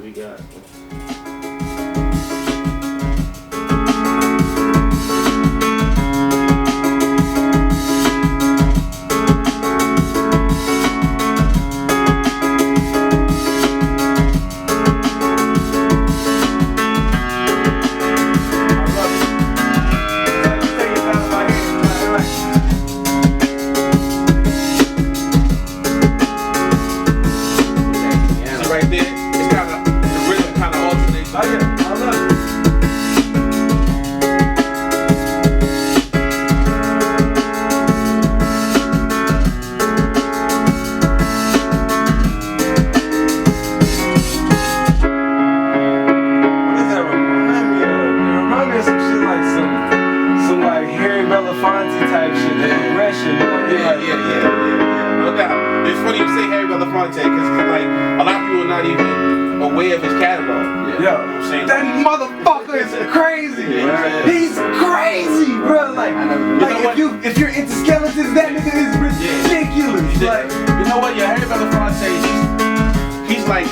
we got? If you're into skeletons, that nigga is ridiculous. Yeah. Like, you know what? Yeah, Harry Belefonte, he's like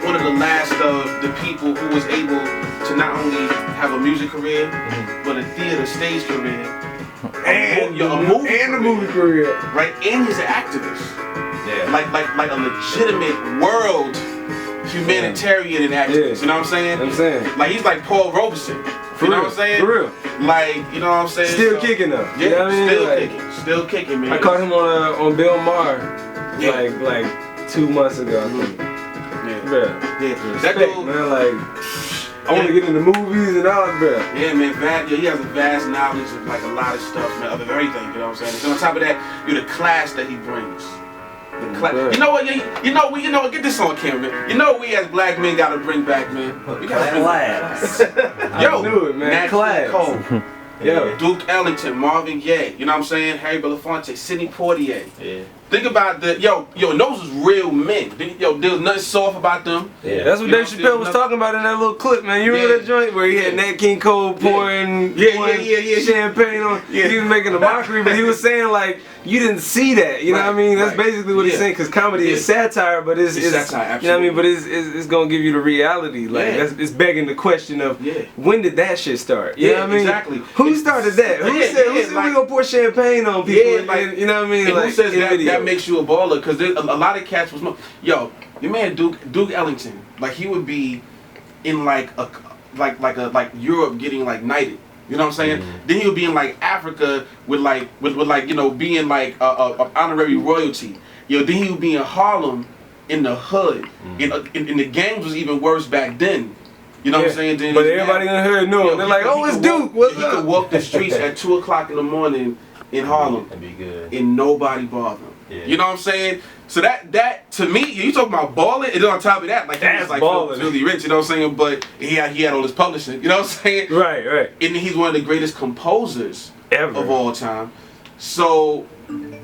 one of the last of the people who was able to not only have a music career, but a theater stage career, and a movie career. Right, and he's an activist. Yeah. Like a legitimate world humanitarian and activist. You know what I'm saying? Like he's like Paul Robeson. You know what I'm saying? For real. Like, you know what I'm saying? Still kicking though. Yeah, you know what I mean? Still kicking, man. I caught him on Bill Maher like 2 months ago, I think. Yeah. That dude, man, like I want to get into movies and all that, bro. Yeah, man, he has a vast knowledge of like a lot of stuff, man, of everything, you know what I'm saying? So on top of that, you're the class that he brings. You know what? You know what? Get this on camera, man. You know what we as black men gotta bring back, man. We gotta bring class. Yo, I knew it, man. Nat Class. Cole. Yo, Duke Ellington, Marvin Gaye. You know what I'm saying? Harry Belafonte, Sidney Poitier. Yeah. Think about the yo, and those was real men. Yo, there was nothing soft about them. Yeah, that's what Dave Chappelle was talking about in that little clip, man. You remember that joint where he had Nat King Cole pouring champagne on? He was making a mockery, but he was saying like you didn't see that. You know what I mean? That's basically what he's saying. Because comedy is satire, but it's satire, you know what I mean? But it's gonna give you the reality. Like it's begging the question of when did that shit start? You know what I mean? Exactly. Who started that? Who said we gonna pour champagne on people? You know what I mean? And who says that makes you a baller? Because a lot of cats was your man Duke Ellington, like he would be in like Europe getting like knighted. You know what I'm saying? Then he would be in like Africa with being like a honorary royalty. Then he would be in Harlem in the hood. And the gangs was even worse back then. You know what I'm saying? Then but everybody in the hood knew. They're like, oh, it's Duke. He could walk the streets at 2 o'clock in the morning in Harlem and be good. And nobody bother him. Yeah. You know what I'm saying? So that to me, you talking about balling, and then on top of that, like he was like really rich, you know what I'm saying? But he had all his publishing, you know what I'm saying? Right. And he's one of the greatest composers ever of all time. So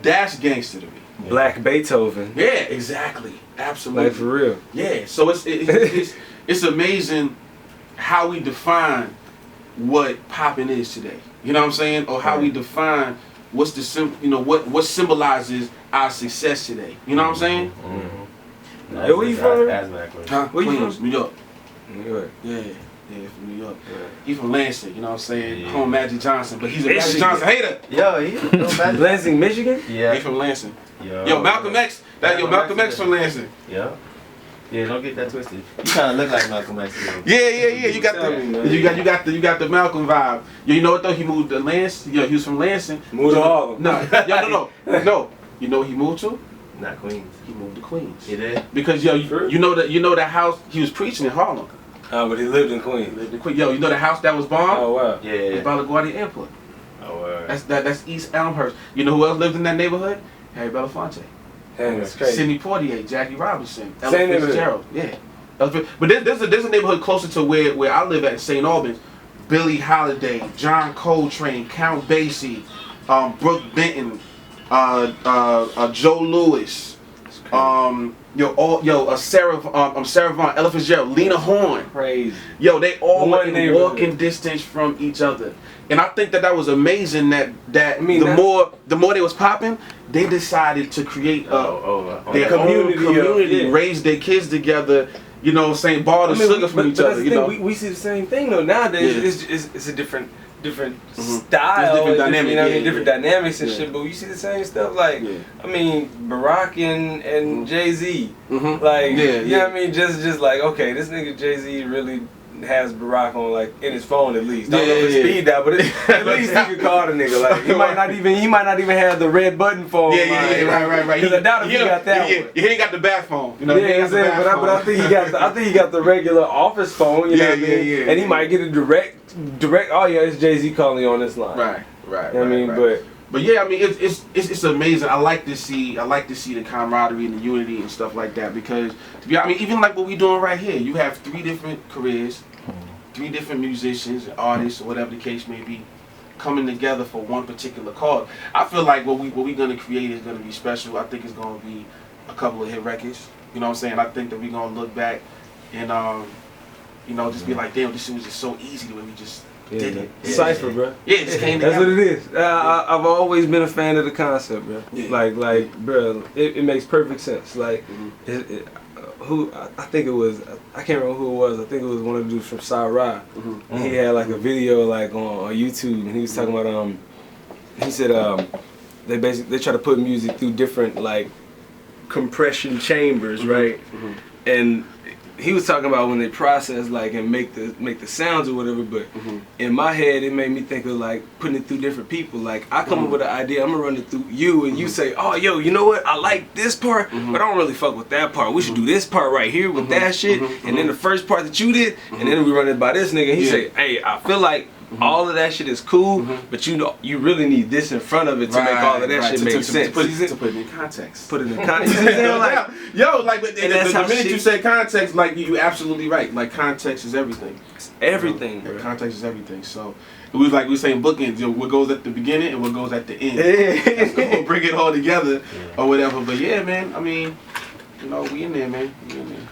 that's gangster to me. Black Beethoven. Yeah, exactly. Absolutely. Like for real. Yeah. So it's amazing how we define what popping is today. You know what I'm saying? Or how we define what's what symbolizes our success today. You know what I'm saying? Hey, where you from? Where you from? New York. New York. Yeah, from New York. He from Lansing, you know what I'm saying? Home Magic Johnson, but he's a Magic Johnson hater. Yo, he from Lansing, Michigan? Yeah. He from Lansing. Yo, Malcolm X. Malcolm X from Lansing. Yeah. Yeah, don't get that twisted. You kind of look like Malcolm X. Yeah. You got the Malcolm vibe. You know what though? He moved to Lansing. He was from Lansing. Moved to Harlem. No. You know what he moved to? Not Queens. He moved to Queens. He did. Because you know that house he was preaching in Harlem. Oh, but he lived in Queens. Yo, you know the house that was bombed? Oh wow. Yeah. It's by LaGuardia Airport. Oh wow. That's East Elmhurst. You know who else lived in that neighborhood? Harry Belafonte. Damn, that's crazy. Sidney Poitier, Jackie Robinson, Same Fitzgerald. Yeah. But there's a neighborhood closer to where I live at in St. Albans. Billie Holiday, John Coltrane, Count Basie, Brooke Benton, Joe Louis, Sarah Vaughan, Ella Fitzgerald, Leena Horne. Crazy. Yo, they all were in walking distance from each other. And I think that was amazing that the more they was popping, they decided to create their community, raise their kids together, you know, saying ball and sugar from each other. You know, we see the same thing though nowadays. Yeah. It's a different mm-hmm. style, different dynamic, you know what I mean, yeah, different dynamics and shit. But you see the same stuff like, I mean, Barack and Jay-Z, like, you know what I mean, just like, okay, this nigga Jay-Z really has Barack on like in his phone at least. Don't know if it's speed dial, but at least he could call the nigga. Like he might not even have the red button phone. Right. Because I doubt if he got that one. He ain't got the bat phone. You know, but I think he got the regular office phone. You know what I mean? And he might get a direct. Oh yeah, it's Jay-Z calling you on this line. Right. You know what I mean, but yeah, I mean it's amazing. I like to see the camaraderie and the unity and stuff like that because I mean even like what we doing right here, you have 3 different careers, 3 different musicians and artists or whatever the case may be, coming together for one particular cause. I feel like what we gonna create is gonna be special. I think it's gonna be a couple of hit records. You know what I'm saying? I think that we're gonna look back and you know just be like, damn, this shit was just so easy the way we just did it. Cypher, bro. Yeah, it just came together. That's what it is. I've always been a fan of the concept, bro. Yeah. Like, bro, it makes perfect sense. Like, I think it was, I can't remember who it was. I think it was one of the dudes from Sa-Ra. And he had like a video like on YouTube, and he was talking about he said they try to put music through different like compression chambers, right? And he was talking about when they process like and make the sounds or whatever, but in my head it made me think of like putting it through different people. Like I come up with an idea, I'm gonna run it through you, and you say, oh yo, you know what? I like this part, but I don't really fuck with that part. We should do this part right here with that shit, and then the first part that you did, and then we run it by this nigga. And he say, hey, I feel like all of that shit is cool, but you know, you really need this in front of it to make all of that shit make sense. To put it in context. Put it in context. You know what I'm saying? Like, the minute you say context, like, you absolutely right. Like, context is everything. Everything, bro. bro. Context is everything. So, we were saying bookends, you know, what goes at the beginning and what goes at the end. So we'll bring it all together or whatever. But yeah, man, I mean, you know, we in there, man. We in there.